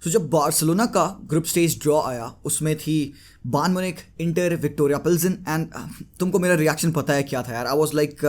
तो जब बार्सिलोना का ग्रुप स्टेज ड्रॉ आया उसमें थी Bayern Munich, Inter, Viktoria Plzen and तुमको मेरा रिएक्शन पता है क्या था यार। I was like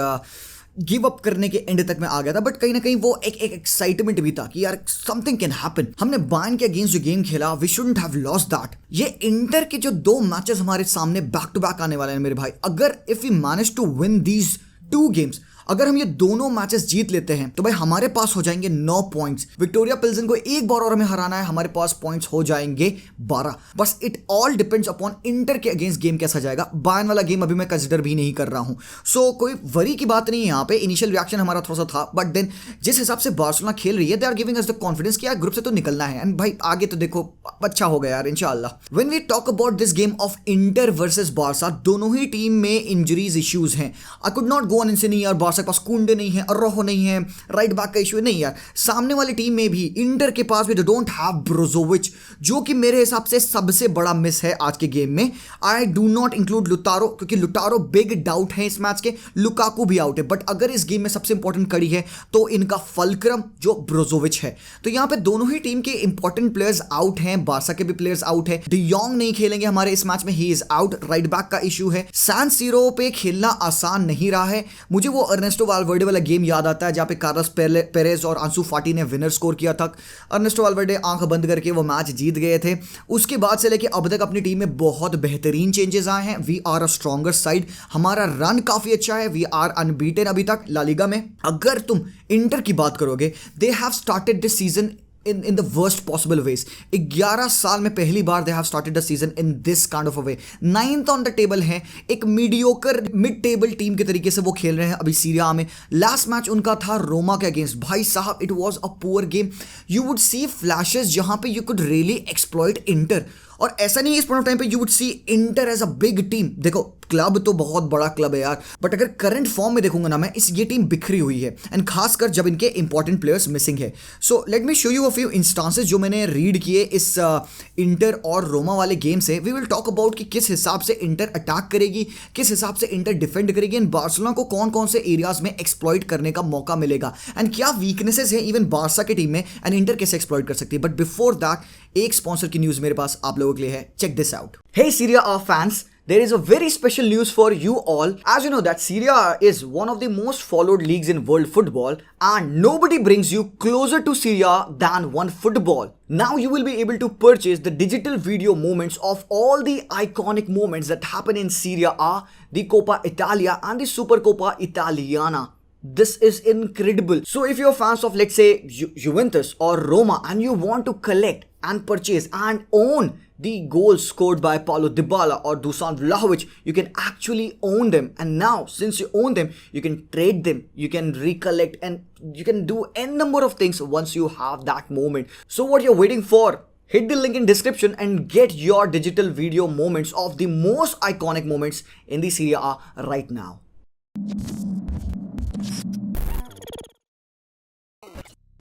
give up करने के एंड तक मैं आ गया था, बट कहीं ना कहीं वो एक एक्साइटमेंट भी था कि यार समथिंग कैन हैपन। हमने बायर्न के अगेंस्ट जो गेम खेला, we shouldn't have lost that. ये इंटर के जो 2 मैचेस हमारे सामने बैक टू बैक आने वाले हैं मेरे भाई, अगर if we manage to win these 2 games, अगर हम ये दोनों मैचेस जीत लेते हैं तो भाई हमारे पास हो जाएंगे 9 पॉइंट्स। विक्टोरिया पिल्सन को एक बार और हमें हराना है, हमारे पास पॉइंट्स हो जाएंगे 12। बस it all depends upon inter के अगेंस्ट गेम कैसा जाएगा। बायर्न वाला गेम अभी मैं कंसिडर भी नहीं कर रहा हूं, सो कोई वरी की बात नहीं है यहाँ पे। इनिशियल रिएक्शन हमारा थोड़ा सा था, बट देन जिस हिसाब से बार्सिलोना खेल रही है, they are giving us the confidence कि यार ग्रुप से तो निकलना है एंड भाई आगे तो देखो अच्छा हो गया यार इंशाल्लाह। When we talk about this game of Inter versus Barca, दोनों ही टीम में इंजरीज इश्यूज हैं। I could not go on इनसे नहीं यार, बार्सा के पास कुंडे नहीं है, अरोहो नहीं है, राइट बैक का इशू नहीं यार। सामने वाली टीम में भी इंटर के पास भी दे डोंट हैव ब्रोजोविच, जो कि मेरे हिसाब से सबसे बड़ा मिस है आज के गेम में। I do not include Lautaro, क्योंकि लुटारो बिग डाउट है इस मैच के, लुकाकू भी आउट है, बट अगर इस गेम में सबसे इंपॉर्टेंट कड़ी है तो इनका फलक्रम जो ब्रोजोविच है। तो यहां पे दोनों ही टीम के इंपॉर्टेंट प्लेयर्स आउट हैं, बार्सा के भी प्लेयर्स आउट है। डी योंग नहीं खेलेंगे हमारे इस मैच में, he is out. Right back का इशू है। सैन सीरो पे खेलना आसान नहीं रहा है। मुझे वो अर्नेस्टो वाल्वर्डे वाला गेम याद आता है जहां पे कार्लोस पेरेज और आंसू फाटी ने विनर स्कोर किया था। अर्नेस्टो वाल्वर्डे आंख बंद करके वो मैच जीत गए थे। उसके बाद से लेके अब तक अपनी टीम में बहुत बेहतरीन चेंजेस आए हैं। We are a stronger side, हमारा रन काफी अच्छा है, वी आर अनबीटेन अभी तक ला लीगा में। अगर तुम इंटर की बात करोगे, they have started this season in the worst possible ways। 11 साल में पहली बार they have started the season in this kind of a way। 9th on the table है, एक मीडियोकर मिड टेबल टीम के तरीके से वो खेल रहे हैं अभी सीरिया में। लास्ट मैच उनका था रोमा के अगेंस्ट, भाई साहब it was a poor game. You would see flashes जहां पे you could really exploit Inter, और ऐसा नहीं है इस पॉइंट ऑफ टाइम पे you would see Inter as a big team. देखो क्लब तो बहुत बड़ा क्लब है यार, बट अगर करंट फॉर्म में देखूंगा ना मैं, ये टीम बिखरी हुई है, एंड खासकर जब इनके इंपॉर्टेंट प्लेयर्स मिसिंग है। So let me show you a few instances जो मैंने रीड किए इस इंटर और रोमा वाले गेम से। वी विल टॉक अबाउट कि किस हिसाब से इंटर अटैक करेगी, किस हिसाब से इंटर डिफेंड करेगी, एंड बार्सिलोना को कौन कौन से एरियाज में एक्सप्लॉइट करने का मौका मिलेगा, एंड क्या वीकनेसेस है इवन बार्सा की टीम में, एंड इंटर कैसे एक्सप्लॉइट कर सकती है। बट बिफोर दैट एक स्पॉन्सर की न्यूज मेरे पास आप लोगों के लिए है, check this out. Hey Serie A fans, there is a very special news for you all. As you know that Serie A is one of the most followed leagues in world football, and nobody brings you closer to Serie A than OneFootball. Now you will be able to purchase the digital video moments of all the iconic moments that happen in Serie A, the Coppa Italia and the Supercoppa Italiana. This is incredible. So if you're fans of, let's say, Juventus or Roma, and you want to collect and purchase and own the goals scored by Paulo Dybala or Dusan Vlahovic, you can actually own them. And now since you own them, you can trade them, you can recollect, and you can do n number of things once you have that moment. So what you're waiting for? Hit the link in description and get your digital video moments of the most iconic moments in the Serie A right now.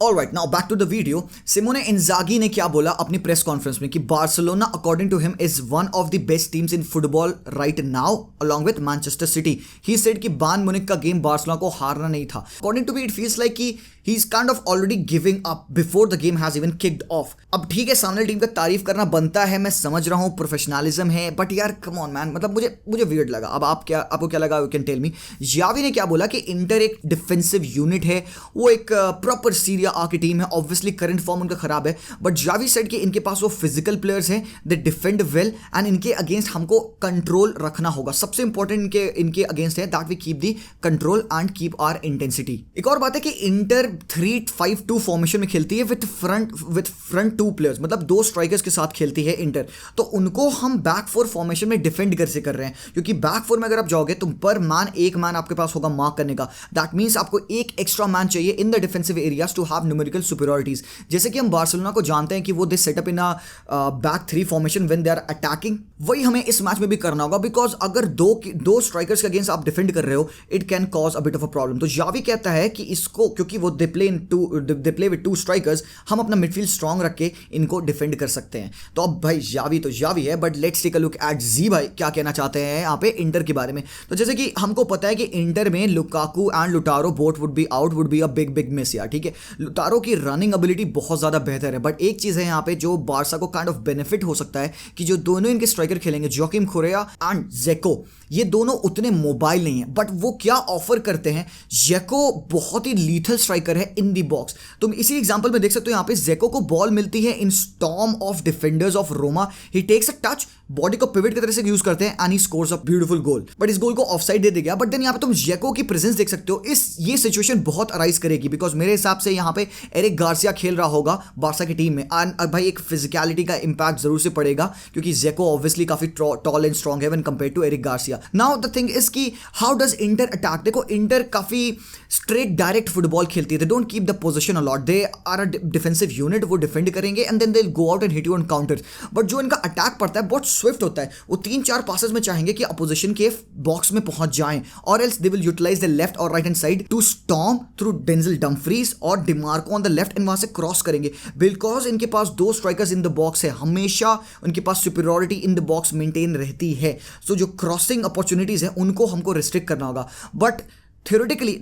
Alright, now back to the video. Simone Inzaghi ने क्या बोला अपनी press conference में कि Barcelona according to him is one of the best teams in football right now along with Manchester City. He said कि Bayern Munich का game Barcelona को हारना नहीं था। According to me it feels like कि he is kind of already giving up before the game has even kicked off. अब ठीक है, सामने टीम का तारीफ करना बनता है, मैं समझ रहा हूँ प्रोफेशनलिज्म है, बट यार कम ऑन मैन, मतलब मुझे वियर्ड लगा। अब आपको क्या लगा, you can tell me. Xavi ने क्या बोला कि इंटर एक डिफेंसिव यूनिट है, वो एक प्रॉपर सीरिया आ की टीम है। ऑब्वियसली करंट फॉर्म उनका खराब है, बट जावी सेड कि इनके पास वो फिजिकल प्लेयर्स हैं, दे डिफेंड वेल, एंड इनके अगेंस्ट हमको कंट्रोल रखना होगा। सबसे इंपॉर्टेंट इनके अगेंस्ट है that we keep the control and keep our intensity. एक और बात है कि इंटर 3-5-2 फॉर्मेशन में खेलती है विद फ्रंट 2 प्लेयर्स, मतलब 2 स्ट्राइकर्स के साथ खेलती है इंटर। तो उनको हम बैक 4 फॉर्मेशन में डिफेंड कैसे कर रहे हैं, क्योंकि बैक 4 में अगर आप जाओगे तो पर मैन एक मैन आपके पास होगा मार्क करने का। दैट मींस आपको एक एक्स्ट्रा मैन चाहिए in the defensive areas to have numerical superiorities. जैसे कि हम बार्सिलोना को जानते हैं कि वो this setup in a back 3 formation when they are attacking, वही हमें इस मैच में भी करना होगा। बिकॉज अगर दो स्ट्राइकर्स के अगेंस्ट आप डिफेंड कर रहे हो, it can cause a bit of a problem. तो जावी कहता है कि इसको, क्योंकि वो they play with two strikers, हम अपना मिडफील्ड स्ट्रांग रख के इनको डिफेंड कर सकते हैं। तो अब भाई जावी तो जावी है, but let's take a look at जी भाई क्या कहना चाहते हैं यहाँ पे इंटर के बारे में। तो जैसे कि हमको पता है कि इंटर में Lukaku and Lautaro both would be a big miss यार, ठीक है। लुटारो की रनिंग एबिलिटी बहुत ज्यादा बेहतर है, बट एक चीज है यहाँ पे जो बार्सा को काइंड ऑफ बेनिफिट हो सकता है कि जो दोनों इनके स्ट्राइकर खेलेंगे जोकिम कोरेया एंड जेको, ये दोनों उतने मोबाइल नहीं है, बट वो क्या ऑफर करते हैं। जेको बहुत ही लीथल स्ट्राइकर है इन दी बॉक्स। तुम इसी एग्जांपल में देख सकते हो यहाँ पे जेको को बॉल मिलती है in storm of defenders of Roma, he takes a touch, body को पिवट की तरह से यूज करते हैं and he scores a beautiful goal, but इस गोल को ऑफसाइड दे दिया। बट देन यहाँ पे तुम जेको की प्रेजेंस देख सकते हो, ये सिचुएशन बहुत अराइज करेगी बिकॉज मेरे हिसाब से यहाँ पे एरिक गार्सिया खेल रहा होगा बार्सा की टीम में, एंड भाई एक फिजिकलिटी का इंपैक्ट जरूर से पड़ेगा क्योंकि जेको ऑब्वियसली काफी टॉल एंड स्ट्रॉन्ग है when compared to Eric Garcia. Now the thing is कि हाउ डज इंटर अटैक। देखो इंटर काफी स्ट्रेट डायरेक्ट फुटबॉल खेलती है, they don't keep the position a lot, they are a defensive unit, वो defend करेंगे and then they will go out and hit you on counter. But जो इनका attack पड़ता है बहुत स्विफ्ट होता है, वो 3-4 पासेस में चाहेंगे कि अपोजिशन के बॉक्स में पहुंच जाएं, और else they will utilise the left और right hand side to storm through Denzel Dumfries और Dimarco on the left and वहां से क्रॉस करेंगे। बिकॉज इनके पास 2 स्ट्राइकर्स इन द बॉक्स है, हमेशा उनके पास superiority in the box maintain रहती है। सो जो क्रॉसिंग अपॉर्चुनिटीज है उनको हमको रिस्ट्रिक्ट करना होगा। But theoretically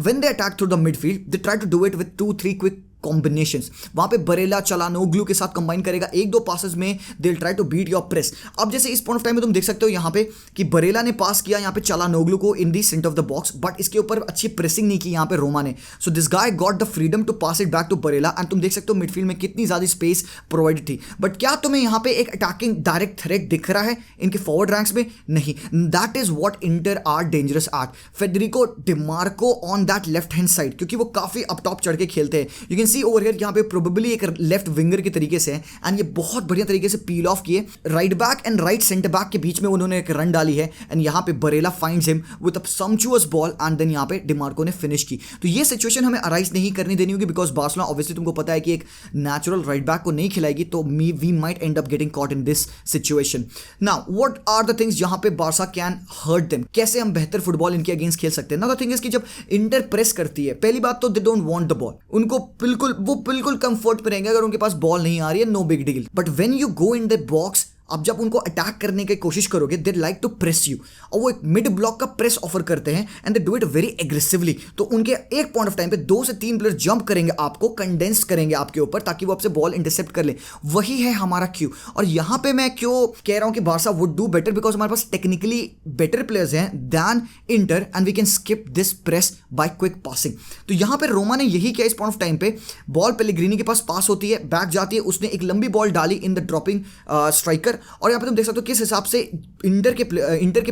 when they attack through the midfield, they try to do it with 2-3 quick combinations. वहां पे बरेला चालानोग्लू के साथ कंबाइन करेगा, 1-2 पासेस में they will try to beat your press. अब जैसे इस पॉइंट ऑफ टाइम में तुम देख सकते हो यहाँ पे कि बरेला ने पास किया यहाँ पे चालानोग्लू को in the centre of the box, but इसके ऊपर अच्छी प्रेसिंग नहीं की यहाँ पे रोमा ने। So this guy got the freedom to pass it back to Barella, एंड तुम देख सकते हो मिडफील्ड में कितनी ज्यादा स्पेस प्रोवाइडेड थी। बट क्या तुम्हें यहाँ पे एक अटैकिंग डायरेक्ट थ्रेट दिख रहा है इनके फॉरवर्ड रैंक्स में? नहीं। That is what Inter are dangerous at. Federico Dimarco on that left hand side, क्योंकि वो काफी अप टॉप चढ़ के खेलते हैं। You can see over here यहाँ पे प्रोबेबली एक लेफ्ट विंगर के तरीके से है, एंड ये बहुत बढ़िया तरीके से पील ऑफ किए right back and right centre back के बीच में उन्होंने एक रन डाली है, एंड यहाँ पे Barella finds him with a sumptuous ball and then यहाँ पे डिमार्को ने फिनिश की। तो ये सिचुएशन हमें अराइज नहीं करनी देनी होगी बिकॉज बार्सिलोना ऑब्वियसली तुमको पता है कि एक नेचुरल राइट बैक को नहीं खिलाएगी, तो we might end up getting caught in this situation. Now what are the things जहां पे बार्सा कैन हर्ट देम, कैसे हम बेहतर फुटबॉल इनके अगेंस्ट खेल सकते हैं। नाउ द थिंग इज कि जब इंटर प्रेस करती है, पहली बात तो they don't want the ball, उनको बिल्कुल कंफर्ट पे रहेंगे अगर उनके पास बॉल नहीं आ रही है, no big deal. But when you go in the box, अब जब उनको अटैक करने की कोशिश करोगे, they like to press you, और वो एक मिड ब्लॉक का प्रेस ऑफर करते हैं and they do it very aggressively. तो उनके एक पॉइंट ऑफ टाइम पे 2 से 3 प्लेयर जंप करेंगे, आपको कंडेंस करेंगे आपके ऊपर ताकि वो आपसे बॉल इंटरसेप्ट कर ले। वही है हमारा क्यू। और यहां पे मैं क्यों कह रहा हूं कि Barca would do better, because हमारे पास टेक्निकली बेटर प्लेयर्स हैं than Inter and we can skip this press by quick passing. तो यहां पे रोमा ने यही किया। इस पॉइंट ऑफ टाइम पे बॉल पेलेग्रिनी के पास पास होती है, बैक जाती है, उसने एक लंबी बॉल डाली इन द ड्रॉपिंग स्ट्राइकर, और यहां पे तुम देख सकते हो किस हिसाब से इंटर के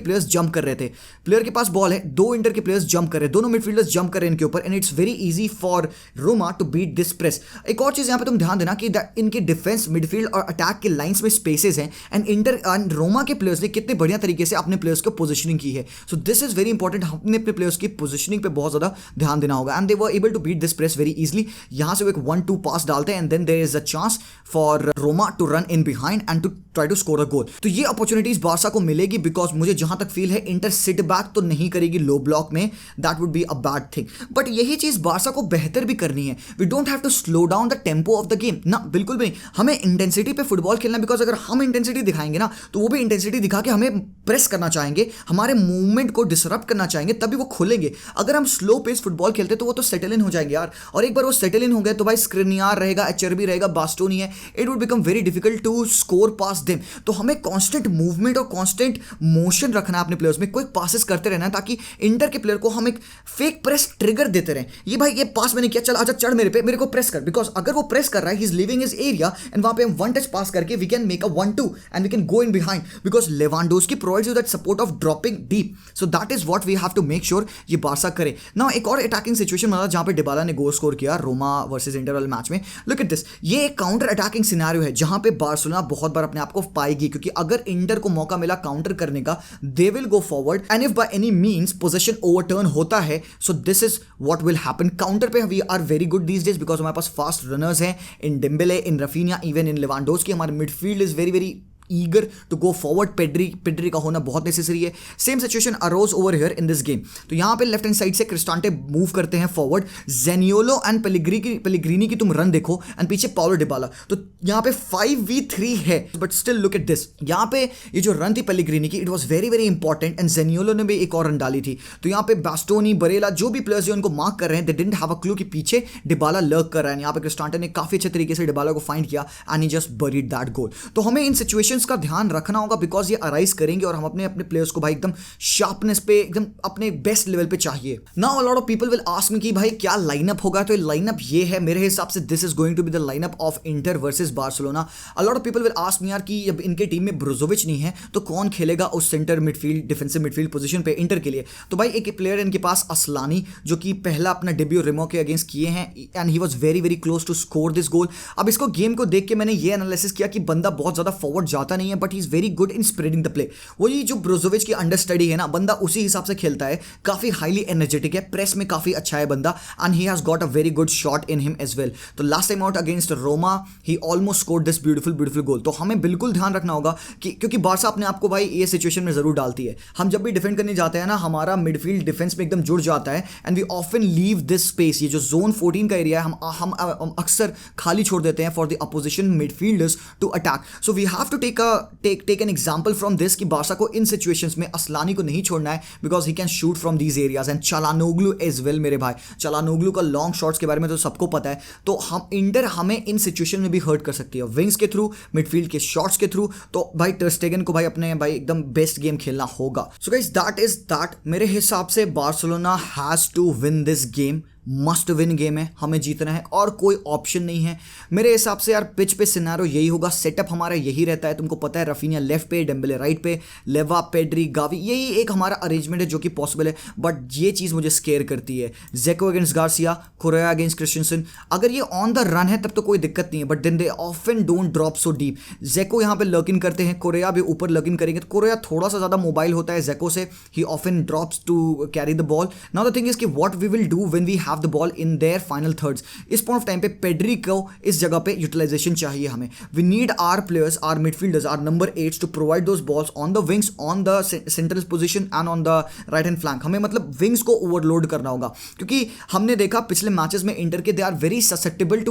प्लेयर्स जंप कर रहे थे। प्लेयर के पास बॉल है, 2 इंटर के प्लेयर्स जंप कर रहे हैं, दोनों मिडफील्डर्स जंप कर रहे हैं इनके ऊपर, and it's very easy for Roma to beat this press. एक और चीज यहां पे तुम ध्यान देना कि इनके डिफेंस, मिडफील्ड और अटैक के लाइंस में स्पेसेस हैं, एंड इंटर एंड रोमा के प्लेयर्स ने कितने बढ़िया तरीके से अपने प्लेयर्स को पोजिशनिंग की है। So this is very important, हमने अपने प्लेयर्स की पोजिशनिंग पे बहुत ज्यादा ध्यान देना होगा, and they were able to beat this press very easily. यहां से वो एक 1-2 पास डालते हैं and then there is a chance for Roma to run in behind and to try to score a goal. तो ये अपॉर्चुनिटीज बार्सा को मिलेगी बिकॉज मुझे जहां तक फील है इंटर सिट बैक तो नहीं करेगी लो ब्लॉक में, that would be a bad thing. But यही चीज बार्सा को बेहतर भी करनी है। We don't have to slow down the tempo of the game ना, बिल्कुल भी नहीं। हमें इंटेंसिटी पे फुटबॉल खेलना, बिकॉज अगर हम इंटेंसिटी दिखाएंगे ना तो वो भी इंटेंसिटी दिखा के हमें प्रेस करना चाहेंगे, हमारे मूवमेंट को डिसरप्ट करना चाहेंगे, तभी वो खुलेंगे। अगर हम स्लो पेस फुटबॉल खेलते तो वो तो सेटल इन हो जाएंगे यार, और एक बार वो सेटल इन हो गए तो भाई स्क्रिनियार रहेगा, एचरबी रहेगा, बास्टोनी है, it would become very difficult to score past them. तो हमें कांस्टेंट मूवमेंट और कांस्टेंट मोशन रखना है अपने प्लेयर्स में, क्विक पासेस करते रहना है ताकि इंटर के प्लेयर को हम एक फेक प्रेस ट्रिगर देते रहें। ये भाई ये पास मैंने किया, चल आजा चढ़ मेरे पे, मेरे को प्रेस कर, बिकॉज अगर वो प्रेस कर रहा है, he is leaving his area and वहां पे हम 1 टच पास करके we can make a 1-2 and we can go in behind, because Lewandowski provides you that support of dropping deep. So that is what we have to make sure ये Barca करे। Now एक और attacking situation बना जहां पे Dybala ने goal score किया Roma versus inter वाले मैच में। लुक एट दिस, ये एक काउंटर अटैकिंग सिनेरियो है जहां पे बार्सिलोना बहुत बार अपने आप को पाएगी, क्योंकि अगर इंटर को मौका मिला काउंटर करने का, they will go forward and if by any means position overturn होता है, so this is what will happen. Counter पे we are very good these days because हमारे पास फास्ट रनर्स हैं in Dembele, in Raphinha, even in Lewandowski. हमारे midfield is very eager to go forward. Pedri का होना बहुत necessary है। Same situation arose over here in this game. तो यहाँ पे लेफ्ट हैंड साइड से क्रिस्टांटे मूव करते हैं फॉरवर्ड, जेनियोलो एंड पेलिग्रीनी की तुम रन देखो, एंड पीछे पाउलो डिबाला। तो यहाँ पे 5v3 है, but still look at this. यहाँ पे ये जो रन थी पेलिग्रीनी की, it was very very important, and जेनियोलो ने भी एक और रन डाली थी। तो यहाँ पे बास्टोनी, बरेला, जो भी प्लेयर्स उनको मार्क कर रहे हैं, they didn't have a clue कि पीछे डिबाला लर्क कर रहा है। यहाँ पे क्रिस्टांटे ने काफी अच्छे तरीके से डिबाला को फाइंड किया and he just buried that goal. तो हमें इन सिचुएशंस का ध्यान रखना होगा, बिकॉज ये अराइज करेंगे और हम अपने अपने प्लेयर्स को भाई एकदम शार्पनेस पे, एकदम अपने बेस्ट लेवल पे चाहिए। Now a lot of people will ask मी कि भाई क्या लाइनअप होगा। तो लाइनअप ये है मेरे हिसाब से, this is going to be the lineup of Inter versus Barcelona. A lot of people will ask me यार कि जब इनके टीम में ब्रोजोविच नहीं है तो कौन खेलेगा उस centre midfield, defensive midfield position पे इंटर के लिए। तो भाई एक प्लेयर इनके पास असलानी, जो कि पहला अपना डेब्यू रिमो के अगेंस्ट किए हैं, and he was very very close to score this goal. अब इसको गेम को देख के मैंने ये एनालिसिस किया कि बंदा बहुत ज्यादा फॉरवर्ड जाता नहीं है, but he is very good in spreading the play. वो ये जो ब्रोजोविच की अंडरस्टडी है ना, बंदा उसी हिसाब से खेलता है, काफी हाईली एनर्जेटिक है, प्रेस में काफी अच्छा है बंदा, and he has got a very good shot in him as well. तो last time out against Roma he almost scored this beautiful goal. तो हमें बिल्कुल ध्यान रखना होगा कि क्योंकि बारसा अपने आप को भाई ये सिचुएशन में जरूर डालती है। हम जब भी डिफेंड करने जाते हैं ना, हमारा मिडफील्ड डिफेंस में एकदम जुड़ जाता है, and we often leave this space. ये जो जोन 14 का एरिया है, हम अक्सर खाली छोड़ देते हैं for the opposition midfielders to attack. So we have to take an example from this कि बारसा को इन सिचुएशंस में असलानी को नहीं छोड़ना है, because he can shoot from these areas, and Calhanoglu as well. मेरे भाई चालानोग्लू का लॉन्ग शॉट्स के बारे में तो सबको पता है। तो हम इंटर हमें इन सिचुएशन में भी हर्ट कर सकती है, विंग्स के थ्रू, मिडफील्ड के शॉट्स के थ्रू। तो भाई टर स्टेगन को भाई अपने भाई एकदम बेस्ट गेम खेलना होगा। So guys that is that. मेरे हिसाब से Barcelona has to win this game, must win game है, हमें जीतना है और कोई ऑप्शन नहीं है मेरे हिसाब से यार। पिच पे सिनारो यही होगा, सेटअप हमारा यही रहता है, तुमको पता है, रफीनिया लेफ्ट पे, डेम्बेले राइट पे, लेवा, पेड्री, गावी, यही एक हमारा अरेंजमेंट है जो कि पॉसिबल है। बट ये चीज़ मुझे स्केयर करती है, जेको against Garcia, Koriya against Christiansen. अगर ये ऑन द रन है तब तो कोई दिक्कत नहीं है, but then they often don't drop so deep. Dzeko यहाँ पे लर्क इन करते हैं, कोरेया भी ऊपर लर्क इन करेंगे, तो कोरेया थोड़ा सा ज़्यादा मोबाइल होता है जेको से, he often drops to carry the ball. Now the thing is कि what we will do when we have the ball in their final thirds. इस पॉइंट ऑफ टाइम पे पेड्री को इस जगह पे यूटिलाइजेशन चाहिए हमें। We need our players, our midfielders, our number 8 to provide those balls on the wings, on the central position and on the right hand flank. हमें मतलब विंग्स को ओवरलोड करना होगा, क्योंकि हमने देखा पिछले मैचेस में इंटर के, they are very susceptible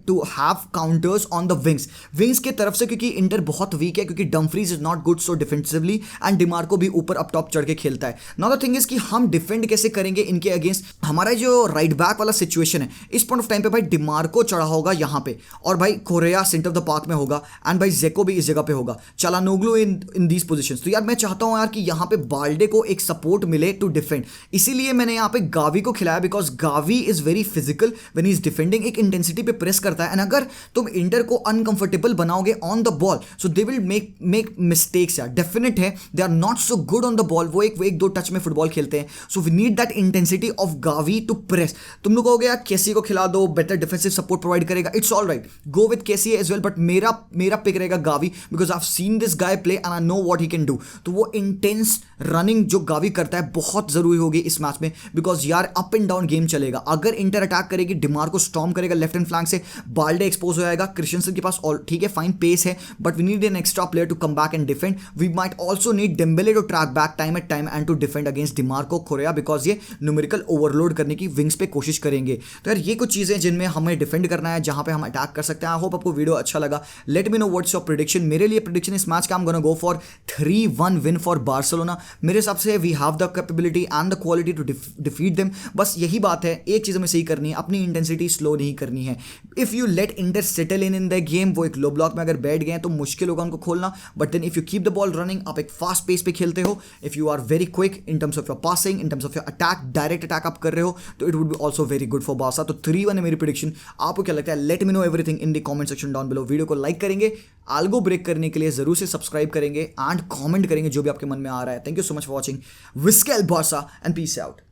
to have counters on the wings के तरफ से, क्योंकि इंटर बहुत वीक है, क्योंकि Dumfries is not good so defensively, and Dimarco भी ऊपर अप टॉप चढ़ के खेलता है। नाउ द थिंग इज कि हम डिफेंड कैसे करेंगे इनके अगेंस्ट। हमारा जो राइट बैक वाला सिचुएशन है, इस पॉइंट ऑफ टाइम पे भाई डिमार्को चढ़ा होगा यहाँ पे, और भाई Koriya centre of the park में होगा, एंड भाई जेको भी इस जगह पे होगा, चालानोग्लू इन दीज पोजीशंस। तो यार मैं चाहता हूँ यार कि यहाँ पे बाल्डे को एक सपोर्ट मिले टू डिफेंड, इसीलिए मैंने यहाँ पे गावी को खिलाया, because Gavi is very physical when he is defending, एक इंटेंसिटी पे प्रेस करता है, एंड अगर तुम इंटर को अनकंफर्टेबल बनाओगे on the ball, so they will make mistakes. यार डेफिनेट है, they are not so good on the ball, वो एक दो टच में फुटबॉल खेलते हैं। So we need that intensity of Gavi to press. तुम लोग कहोगे यार केसी को खिला दो, बेटर डिफेंसिव सपोर्ट प्रोवाइड करेगा, it's all right, go with Kessie as well, but मेरा पिक रहेगा Gavi, because I have seen this guy play and I know what he can do. तो वो इंटेंस रनिंग जो Gavi करता है बहुत जरूरी होगी इस मैच में, बिकॉज यार अप एंड डाउन गेम चलेगा। अगर इंटर अटैक करेगी, डिमार्को स्टॉर्म करेगा लेफ्ट हैंड फ्लैंक से, बाल्डे एक्सपोज हो जाएगा, क्रिस्टियनसन के पास ठीक है फाइन पेस है, but we need an extra player to come back and defend. We might also need Dembele to track back time at time and to defend against Dimarco, Correa, because ये numerical overload करने की wings पे कोशिश करेंगे। तो यार ये कुछ चीजें जिनमें हमें डिफेंड करना है, जहां पे हम अटैक कर सकते हैं। आई होप आपको वीडियो अच्छा लगा। Let me know what's your prediction. मेरे लिए प्रेडिक्शन इस मैच का, I am gonna go for 3-1 win for Barcelona. मेरे हिसाब से we have the capability and the quality to defeat them. बस यही बात है, एक चीज हमें सही करनी है, अपनी इंटेंसिटी स्लो नहीं करनी है। If you let inter settle in the game, वो एक लो ब्लॉक में अगर बैठ गए तो मुश्किल होगा उनको खोलना, but then if you keep the ball running, आप एक फास्ट पेस पे खेलते हो, if you are very quick in terms of your passing, in terms of your attack, direct attack आप कर रहे हो, तो it would be also very good for Barca. तो 3-1 है मेरी प्रेडिक्शन। आपको क्या लगता है? Let me know everything in the comment section down below. Video को लाइक करेंगे, आल्गो ब्रेक करने के लिए जरूर से सब्सक्राइब करेंगे एंड कमेंट करेंगे जो भी आपके मन में आ रहा है। Thank you so much for watching. Visca Barca and peace out.